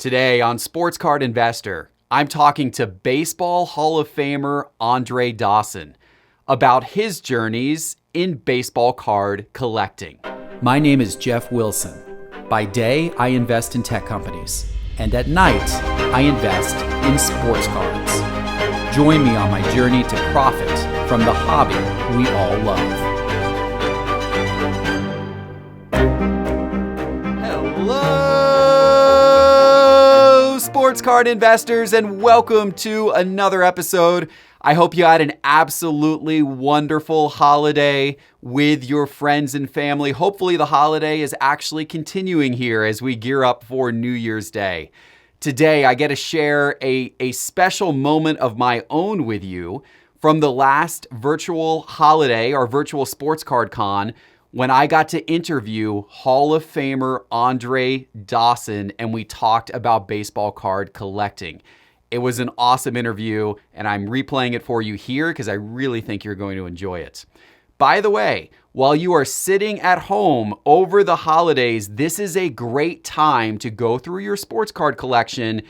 Today on Sports Card Investor, I'm talking to Baseball Hall of Famer Andre Dawson about his journeys in baseball card collecting. My name is Jeff Wilson. By day, I invest in tech companies, and at night, I invest in sports cards. Join me on my journey to profit from the hobby we all love. Hello, sports card investors, and welcome to another episode. I hope you had an absolutely wonderful holiday with your friends and family. Hopefully the holiday is actually continuing here as we gear up for New Year's Day. Today, I get to share a special moment of my own with you from the last virtual holiday, or virtual sports card con, when I got to interview Hall of Famer Andre Dawson, and we talked about baseball card collecting. It was an awesome interview, and I'm replaying it for you here because I really think you're going to enjoy it. By the way, while you are sitting at home over the holidays, this is a great time to go through your sports card collection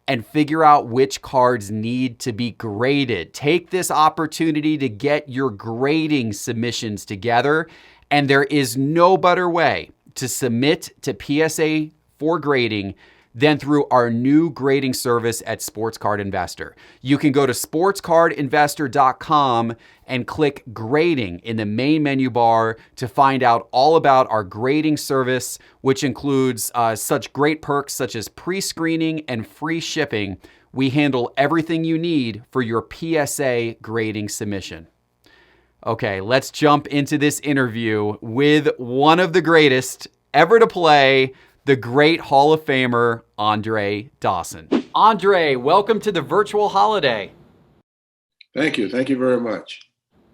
and figure out which cards need to be graded. Take this opportunity to get your grading submissions together, and there is no better way to submit to PSA for grading than through our new grading service at Sports Card Investor. You can go to sportscardinvestor.com and click grading in the main menu bar to find out all about our grading service, which includes such great perks such as pre-screening and free shipping. We handle everything you need for your PSA grading submission. Okay, let's jump into this interview with one of the greatest ever to play, the great Hall of Famer, Andre Dawson. Andre, welcome to the virtual holiday. Thank you. Thank you very much.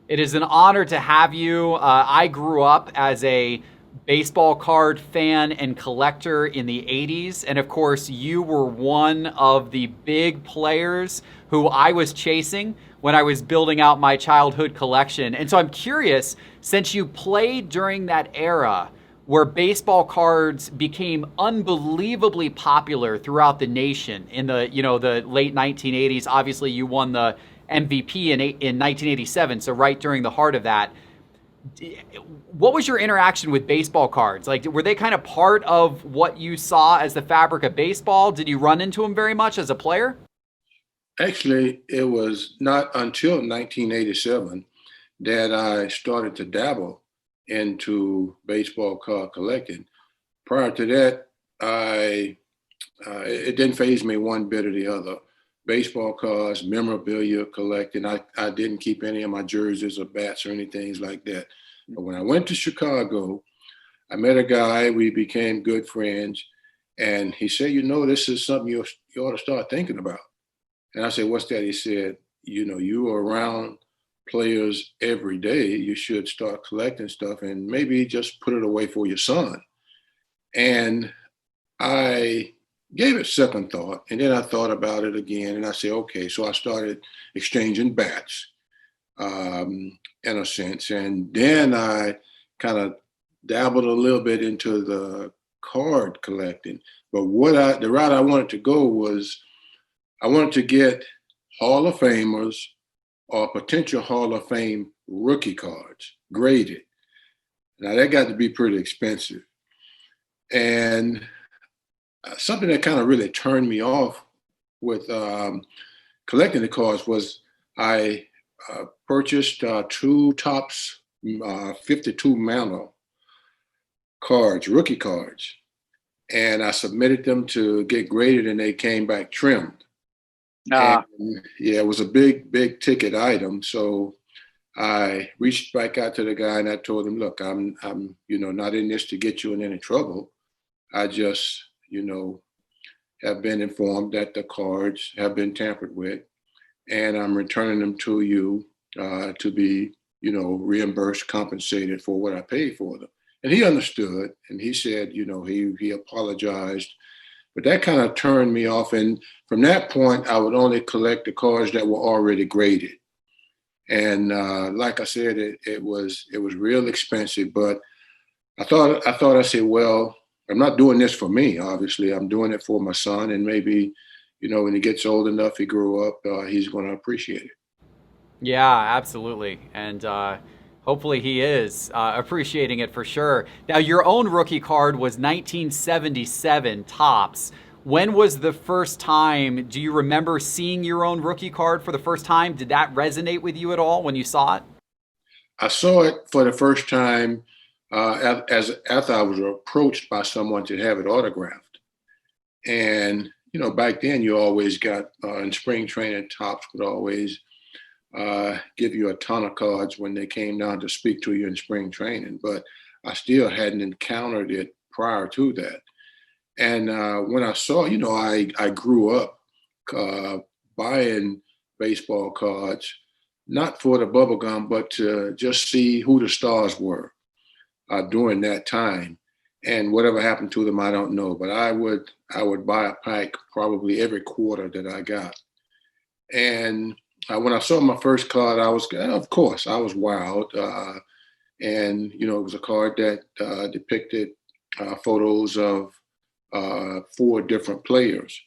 It is an honor to have you. I grew up as a baseball card fan and collector in the 80s. And of course, you were one of the big players who I was chasing when I was building out my childhood collection. And so I'm curious, since you played during that era where baseball cards became unbelievably popular throughout the nation in the late 1980s. Obviously, you won the MVP in 1987, so right during the heart of that. What was your interaction with baseball cards? Like, were they kind of part of what you saw as the fabric of baseball? Did you run into them very much as a player? Actually, it was not until 1987 that I started to dabble into baseball card collecting. Prior to that, it didn't faze me one bit or the other. Baseball cards, memorabilia collecting. I didn't keep any of my jerseys or bats or anything like that. But when I went to Chicago, I met a guy. We became good friends, and he said, this is something you ought to start thinking about. And I said, what's that? He said, you are around players every day. You should start collecting stuff and maybe just put it away for your son. And I gave it second thought, and then I thought about it again, and I said, okay. So I started exchanging bats, in a sense, and then I kind of dabbled a little bit into the card collecting. But the route I wanted to go was, I wanted to get Hall of Famers or potential Hall of Fame rookie cards graded. Now that got to be pretty expensive. And something that kind of really turned me off with collecting the cards was I purchased two Topps 52 Mantle cards, rookie cards, and I submitted them to get graded, and they came back trimmed. And, yeah, it was a big ticket item. So I reached back out to the guy and I told him, look, I'm not in this to get you in any trouble. I just, have been informed that the cards have been tampered with, and I'm returning them to you to be, reimbursed, compensated for what I paid for them. And he understood, and he said, he apologized. But that kind of turned me off. And from that point, I would only collect the cards that were already graded. And like I said, it was real expensive. But I said, well, I'm not doing this for me, obviously. I'm doing it for my son, and maybe, when he gets old enough, he grew up, he's going to appreciate it. Yeah, absolutely. And hopefully he is appreciating it for sure. Now, your own rookie card was 1977 tops. When was the first time? Do you remember seeing your own rookie card for the first time? Did that resonate with you at all when you saw it? I saw it for the first time as after I was approached by someone to have it autographed. And back then you always got in spring training, Tops would always give you a ton of cards when they came down to speak to you in spring training. But I still hadn't encountered it prior to that. And when I saw, I grew up buying baseball cards, not for the bubble gum, but to just see who the stars were during that time. And whatever happened to them, I don't know. But I would buy a pack probably every quarter that I got. And when I saw my first card, of course, I was wild. And it was a card that depicted photos of four different players.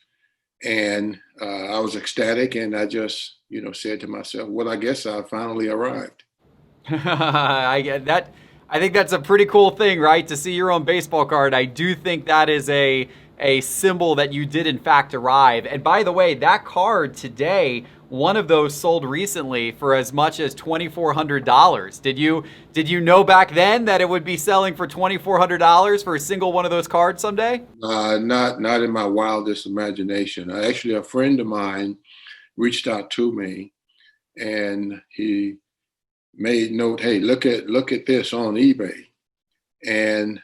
And I was ecstatic, and I just, said to myself, well, I guess I finally arrived. I get that. I think that's a pretty cool thing, right? To see your own baseball card. I do think that is a symbol that you did in fact arrive. And by the way, that card today, one of those sold recently for as much as $2,400. Did you know back then that it would be selling for $2,400 for a single one of those cards someday? Not in my wildest imagination. Actually, a friend of mine reached out to me, and he made note, hey, look at this on eBay. And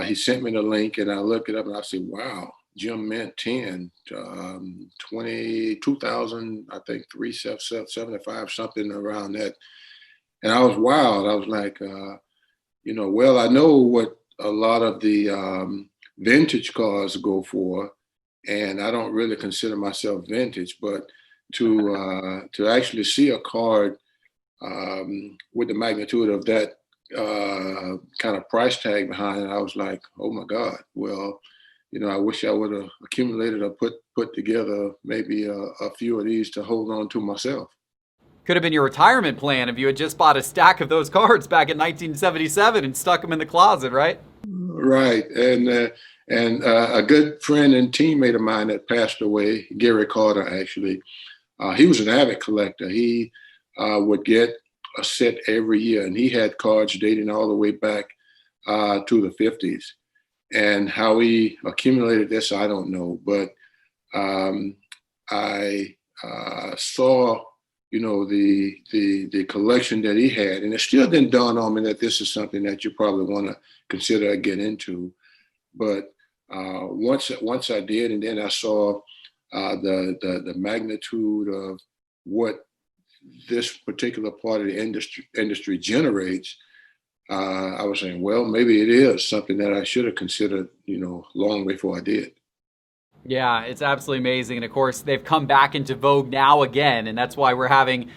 he sent me the link, and I looked it up, and I said, wow, Jim Mint 10, 2000, I think 375, something around that. And I was wild. I was like, well, I know what a lot of the vintage cars go for, and I don't really consider myself vintage, but to actually see a card with the magnitude of that kind of price tag behind it, I was like, oh my God. Well, I wish I would have accumulated or put together maybe a few of these to hold on to myself. Could have been your retirement plan if you had just bought a stack of those cards back in 1977 and stuck them in the closet, right? Right. And a good friend and teammate of mine that passed away, Gary Carter, actually, he was an avid collector. He would get a set every year, and he had cards dating all the way back to the 50s. And how he accumulated this, I don't know. But I saw, the collection that he had, and it still didn't dawn on me that this is something that you probably want to consider or get into. But once I did, and then I saw the magnitude of what this particular part of the industry generates, I was saying, well, maybe it is something that I should have considered, long before I did. Yeah, it's absolutely amazing. And of course, they've come back into vogue now again. And that's why we're having,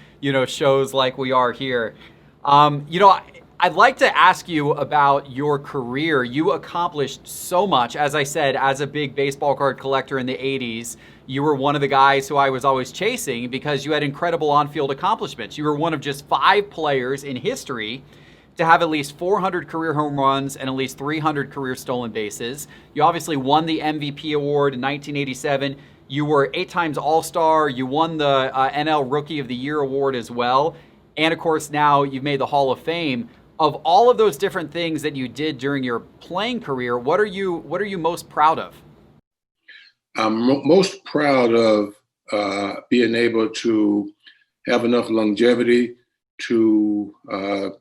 shows like we are here. I'd like to ask you about your career. You accomplished so much. As I said, as a big baseball card collector in the 80s, you were one of the guys who I was always chasing because you had incredible on-field accomplishments. You were one of just 5 players in history to have at least 400 career home runs and at least 300 career stolen bases. You obviously won the MVP award in 1987. You were 8 times All-Star. You won the NL Rookie of the Year award as well. And of course, now you've made the Hall of Fame. Of all of those different things that you did during your playing career, what are you most proud of? I'm most proud of being able to have enough longevity to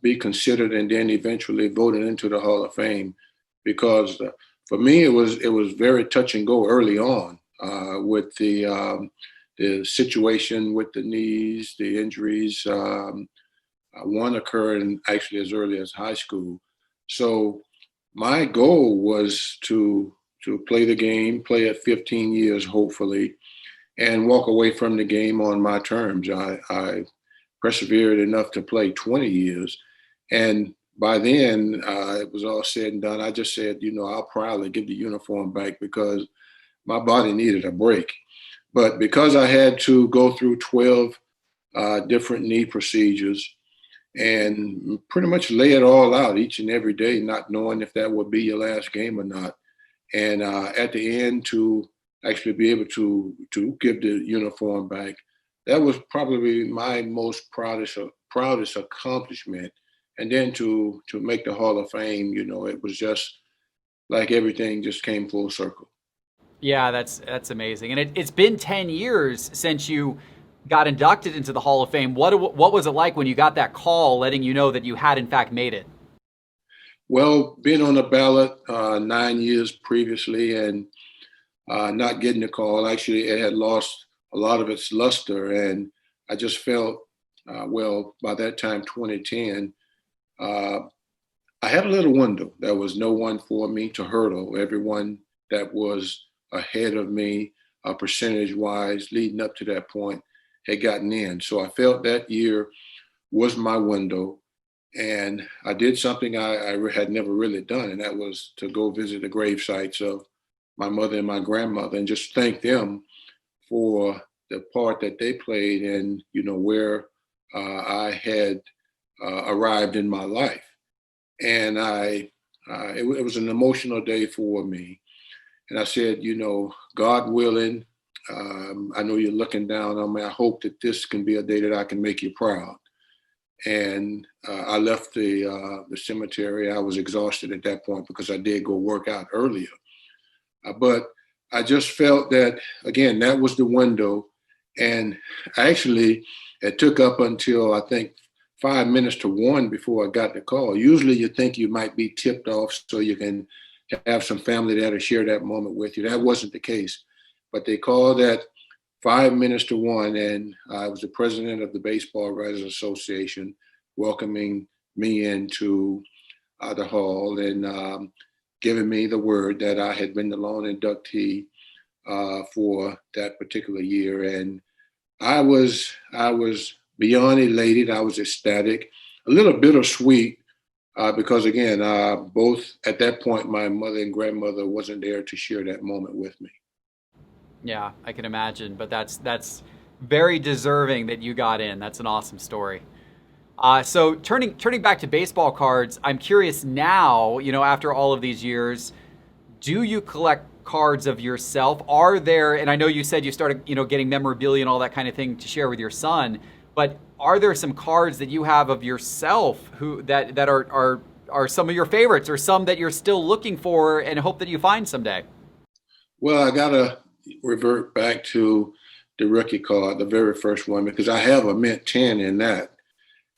be considered and then eventually voted into the Hall of Fame, because for me it was very touch and go early on with the situation with the knees, the injuries. One occurred actually as early as high school. So my goal was to play the game, play it 15 years hopefully, and walk away from the game on my terms. I persevered enough to play 20 years. And by then, it was all said and done. I just said, I'll proudly give the uniform back because my body needed a break. But because I had to go through 12 different knee procedures and pretty much lay it all out each and every day, not knowing if that would be your last game or not. And at the end, to actually be able to give the uniform back, that was probably my most proudest accomplishment. And then to make the Hall of Fame, it was just like everything just came full circle. Yeah, that's amazing. And it's been 10 years since you got inducted into the Hall of Fame. What was it like when you got that call letting you know that you had in fact made it? Well, being on the ballot 9 years previously and not getting the call, actually, it had lost a lot of its luster. And I just felt, well, by that time, 2010, uh, I had a little window. There was no one for me to hurdle. Everyone that was ahead of me, percentage wise, leading up to that point, had gotten in. So I felt that year was my window. And I did something I had never really done, and that was to go visit the grave sites of my mother and my grandmother and just thank them for the part that they played in, where I had arrived in my life. And it was an emotional day for me. And I said, God willing, I know you're looking down on me. I hope that this can be a day that I can make you proud. And I left the cemetery. I was exhausted at that point because I did go work out earlier. But I just felt that, again, that was the window. And actually, it took up until I think 5 minutes to 1 before I got the call. Usually you think you might be tipped off so you can have some family there to share that moment with you. That wasn't the case. But they called at 5 minutes to 1, and I was the president of the Baseball Writers Association, welcoming me into the hall and giving me the word that I had been the lone inductee for that particular year. And I was beyond elated. I was ecstatic, a little bittersweet because again, both at that point, my mother and grandmother wasn't there to share that moment with me. Yeah, I can imagine, but that's very deserving that you got in. That's an awesome story. So turning back to baseball cards, I'm curious now, after all of these years, do you collect cards of yourself? Are there, and I know you said you started, getting memorabilia and all that kind of thing to share with your son, but are there some cards that you have of yourself who that are some of your favorites or some that you're still looking for and hope that you find someday? Well, I gotta revert back to the rookie card, the very first one, because I have a mint 10 in that.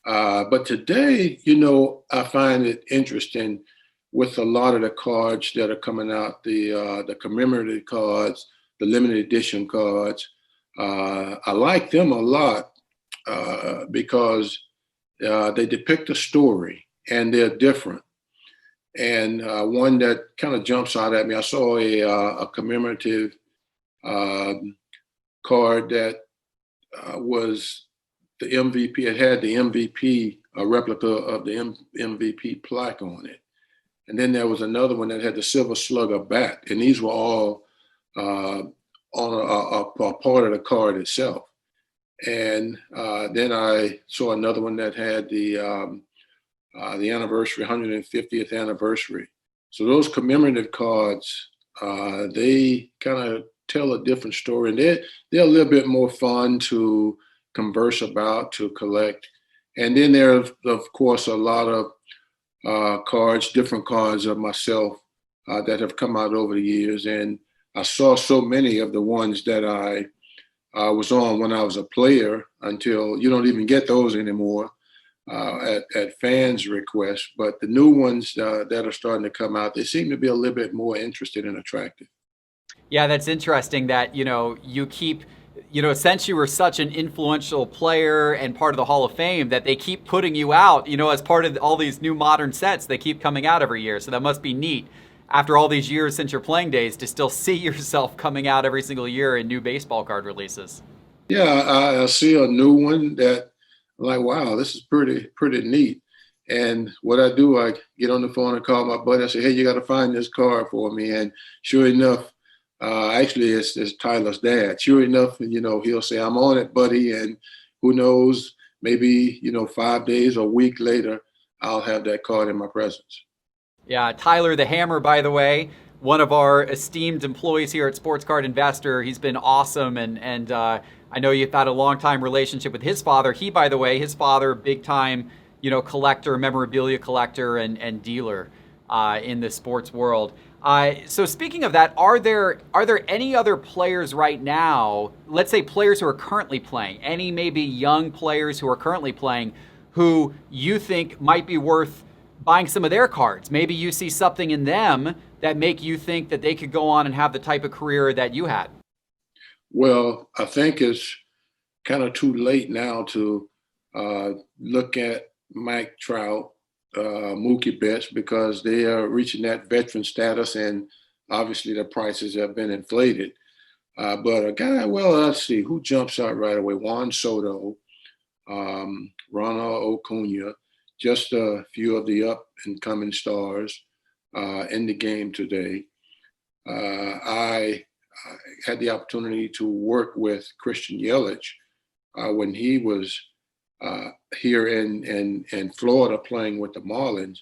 But today, I find it interesting with a lot of the cards that are coming out, the commemorative cards, the limited edition cards. I like them a lot because they depict a story and they're different. And one that kind of jumps out at me, I saw a commemorative um, card that was the MVP. It had the MVP, a replica of the MVP plaque on it. And then there was another one that had the Silver Slugger bat. And these were all on a part of the card itself. And then I saw another one that had the anniversary, 150th anniversary. So those commemorative cards, they kind of tell a different story, and they're a little bit more fun to converse about, to collect. And then there's, of course, a lot of cards, different cards of myself that have come out over the years. And I saw so many of the ones that I was on when I was a player until you don't even get those anymore at fans' request. But the new ones that are starting to come out, they seem to be a little bit more interesting and attractive. Yeah, that's interesting that, you keep, since you were such an influential player and part of the Hall of Fame, that they keep putting you out, as part of all these new modern sets. They keep coming out every year. So that must be neat after all these years since your playing days to still see yourself coming out every single year in new baseball card releases. Yeah, I see a new one that I'm like, wow, this is pretty neat. And what I do, I get on the phone and call my buddy. I say, hey, you got to find this card for me. And sure enough, actually, it's Tyler's dad. Sure enough, he'll say, I'm on it, buddy. And who knows, maybe, 5 days or a week later, I'll have that card in my presence. Yeah, Tyler the Hammer, by the way, one of our esteemed employees here at Sports Card Investor. He's been awesome, and I know you've had a long time relationship with his father. He, by the way, his father, big time, collector, memorabilia collector, and dealer in the sports world. So speaking of that, are there any other players right now? Let's say players who are currently playing, any maybe young players who are currently playing, who you think might be worth buying some of their cards. Maybe you see something in them that make you think that they could go on and have the type of career that you had. Well, I think it's kind of too late now to look at Mike Trout, Mookie Betts, because they are reaching that veteran status, and obviously the prices have been inflated. But a guy, well, let's see, who jumps out right away? Juan Soto, Ronald Acuna, just a few of the up and coming stars in the game today. I had the opportunity to work with Christian Yelich when he was here in Florida playing with the Marlins,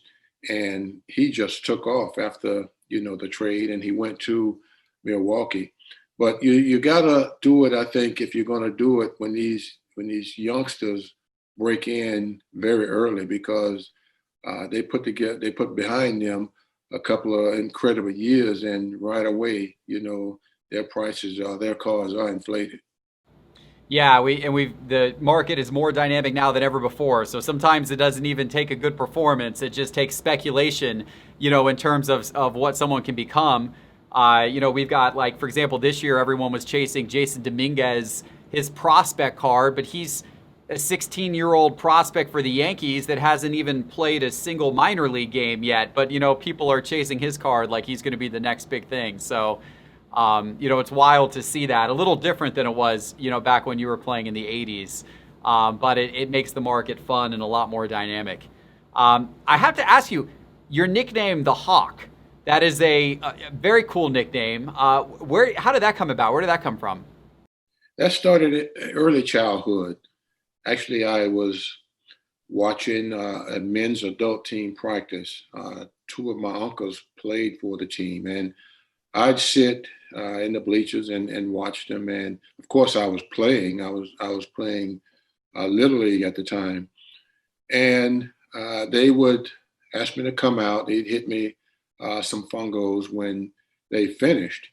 and he just took off after the trade, and he went to Milwaukee. But you gotta do it, I think, if you're gonna do it when these youngsters break in very early, because they put behind them a couple of incredible years, and right away, their their cars are inflated. Yeah, the market is more dynamic now than ever before. So sometimes it doesn't even take a good performance. It just takes speculation, in terms of what someone can become. We've got, like, for example, this year everyone was chasing Jason Dominguez, his prospect card, but he's a 16-year-old prospect for the Yankees that hasn't even played a single minor league game yet. But, people are chasing his card like he's going to be the next big thing. So, it's wild to see that. A little different than it was, back when you were playing in the 80s. But it makes the market fun and a lot more dynamic. I have to ask you, your nickname, the Hawk, that is a very cool nickname. How did that come about? Where did that come from? That started in early childhood. Actually, I was watching a men's adult team practice. Two of my uncles played for the team, and I'd sit in the bleachers and watch them. And of course, I was playing. I was playing Little League at the time, and they would ask me to come out. They'd hit me some fungos when they finished.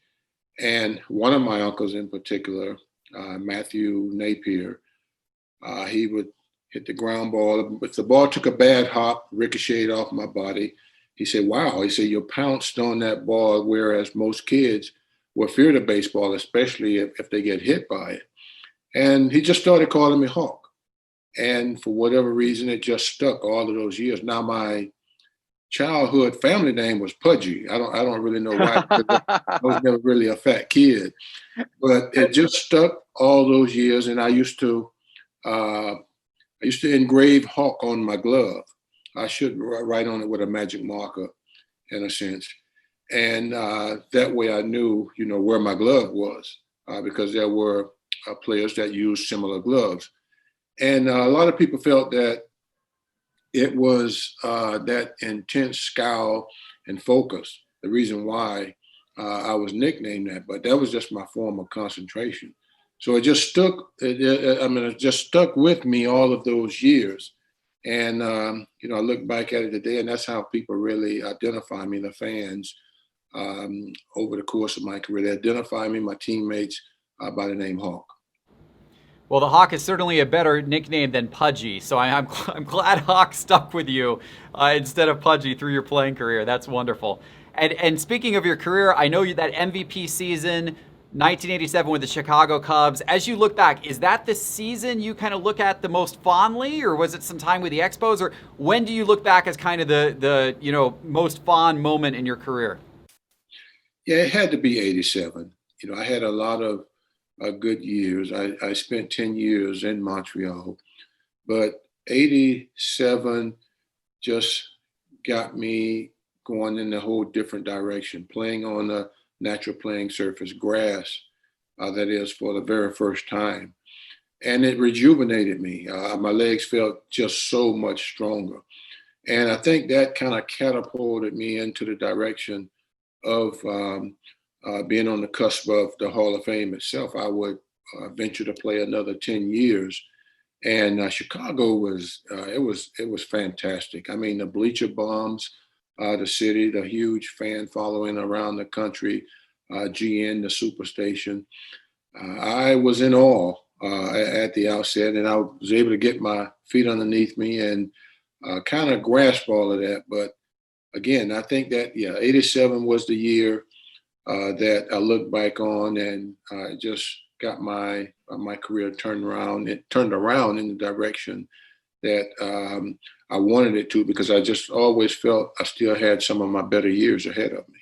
And one of my uncles in particular, Matthew Napier, he would hit the ground ball. If the ball took a bad hop, ricocheted off my body, he said, wow, he said, you pounced on that ball, whereas most kids were feared of baseball, especially if they get hit by it. And he just started calling me Hawk. And for whatever reason, it just stuck all of those years. Now, my childhood family name was Pudgy. I don't really know why, because I was never really a fat kid. But it just stuck all those years, and I used to engrave Hawk on my glove. I should write on it with a magic marker, in a sense, and that way I knew, where my glove was, because there were players that used similar gloves, and a lot of people felt that it was that intense scowl and focus, the reason why I was nicknamed that. But that was just my form of concentration. So it just stuck. It just stuck with me all of those years. And, I look back at it today, and that's how people really identify me, the fans, over the course of my career. They identify me, my teammates, by the name Hawk. Well, the Hawk is certainly a better nickname than Pudgy, so I'm glad Hawk stuck with you instead of Pudgy through your playing career. That's wonderful. And speaking of your career, I know that MVP season, 1987 with the Chicago Cubs. As you look back, is that the season you kind of look at the most fondly, or was it some time with the Expos, or when do you look back as kind of the most fond moment in your career? Yeah, it had to be 87. I had a lot of good years. I spent 10 years in Montreal, but 87 just got me going in a whole different direction, playing on a natural playing surface, grass, that is, for the very first time. And it rejuvenated me. My legs felt just so much stronger. And I think that kind of catapulted me into the direction of being on the cusp of the Hall of Fame itself. I would venture to play another 10 years. And Chicago was fantastic. I mean, the bleacher bombs, the city, the huge fan following around the country, GN, the superstation. I was in awe at the outset, and I was able to get my feet underneath me and kind of grasp all of that. But again, I think that, yeah, 87 was the year that I look back on, and just got my career turned around. It turned around in the direction that I wanted it to, because I just always felt I still had some of my better years ahead of me.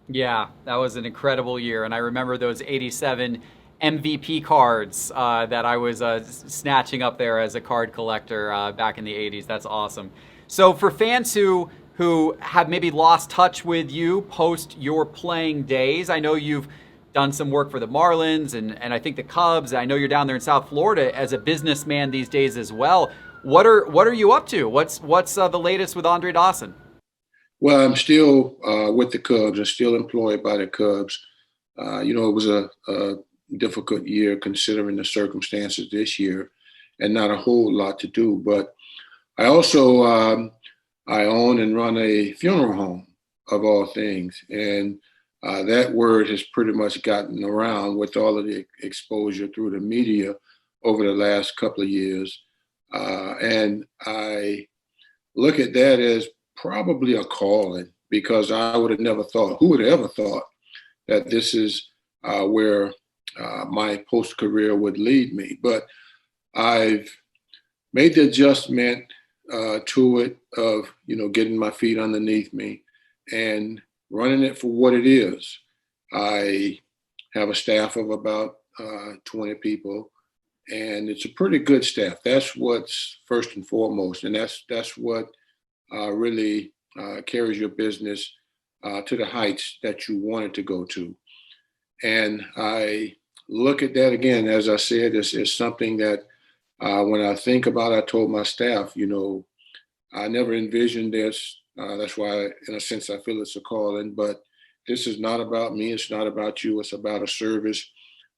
Yeah, that was an incredible year. And I remember those 87 MVP cards that I was snatching up there as a card collector back in the 80s. That's awesome. So for fans who have maybe lost touch with you post your playing days, I know you've done some work for the Marlins and I think the Cubs. I know you're down there in South Florida as a businessman these days as well. What are you up to? What's the latest with Andre Dawson? Well, I'm still with the Cubs. I'm still employed by the Cubs. It was a difficult year considering the circumstances this year, and not a whole lot to do. But I also I own and run a funeral home, of all things, and that word has pretty much gotten around with all of the exposure through the media over the last couple of years, and I look at that as probably a calling, because I would have never thought, who would have ever thought that this is where my post career would lead me. But I've made the adjustment to it of, getting my feet underneath me and running it for what it is. I have a staff of about 20 people, and it's a pretty good staff. That's what's first and foremost, and that's what really carries your business to the heights that you want it to go to. And I look at that again, as I said, is something that when I think about, I told my staff, I never envisioned this. That's why, in a sense, I feel it's a calling. But this is not about me. It's not about you. It's about a service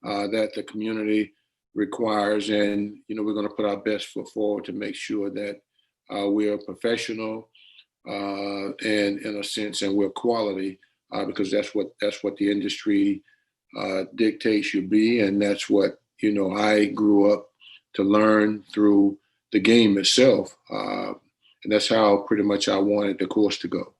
that the community requires. And, we're going to put our best foot forward to make sure that we're professional and, in a sense, and we're quality, because that's what the industry dictates you be. And that's what, I grew up to learn through the game itself. And that's how pretty much I wanted the course to go.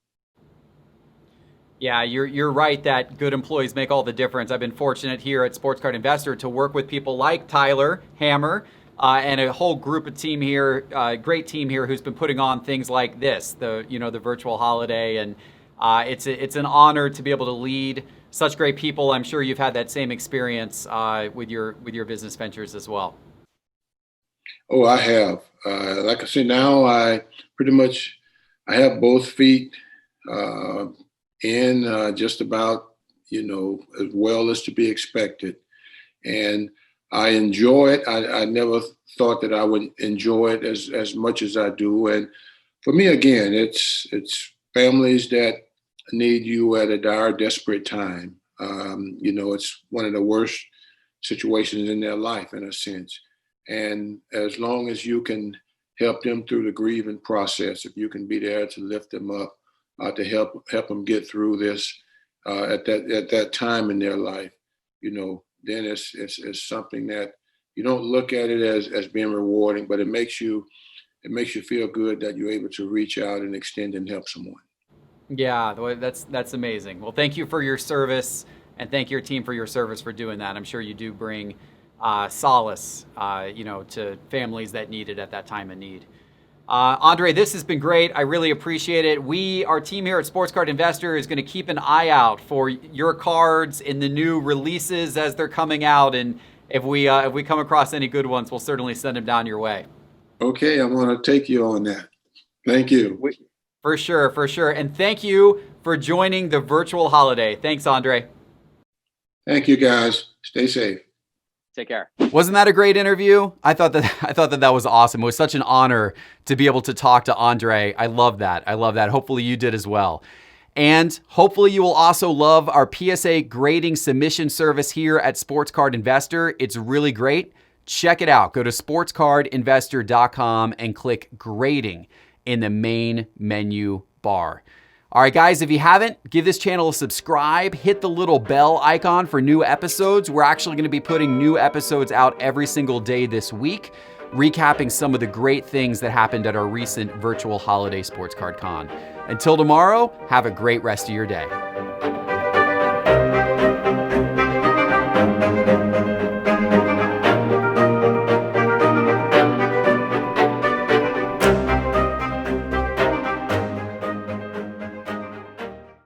Yeah, you're right that good employees make all the difference. I've been fortunate here at Sports Card Investor to work with people like Tyler Hammer and a whole group of team here, great team here who's been putting on things like this, the virtual holiday, and it's an honor to be able to lead such great people. I'm sure you've had that same experience with your business ventures as well. Oh, I have. Like I said, now I have both feet in just about, as well as to be expected. And I enjoy it. I never thought that I would enjoy it as much as I do. And for me, again, it's families that need you at a dire, desperate time. It's one of the worst situations in their life, in a sense. And as long as you can help them through the grieving process, if you can be there to lift them up, to help them get through this at that time in their life, then it's something that you don't look at it as being rewarding, but it makes you feel good that you're able to reach out and extend and help someone. Yeah, that's amazing. Well, thank you for your service, and thank your team for your service for doing that. I'm sure you do bring solace, to families that need it at that time of need. Andre, this has been great. I really appreciate it. Our team here at Sports Card Investor is going to keep an eye out for your cards in the new releases as they're coming out, and if we come across any good ones, we'll certainly send them down your way. Okay, I'm going to take you on that. Thank you. For sure, for sure. And thank you for joining the virtual holiday. Thanks, Andre. Thank you, guys. Stay safe. Take care. Wasn't that a great interview? I thought that was awesome. It was such an honor to be able to talk to Andre. I love that. I love that. Hopefully you did as well. And hopefully you will also love our PSA grading submission service here at Sports Card Investor. It's really great. Check it out. Go to sportscardinvestor.com and click grading in the main menu bar. All right, guys, if you haven't, give this channel a subscribe. Hit the little bell icon for new episodes. We're actually going to be putting new episodes out every single day this week, recapping some of the great things that happened at our recent virtual holiday Sports Card Con. Until tomorrow, have a great rest of your day.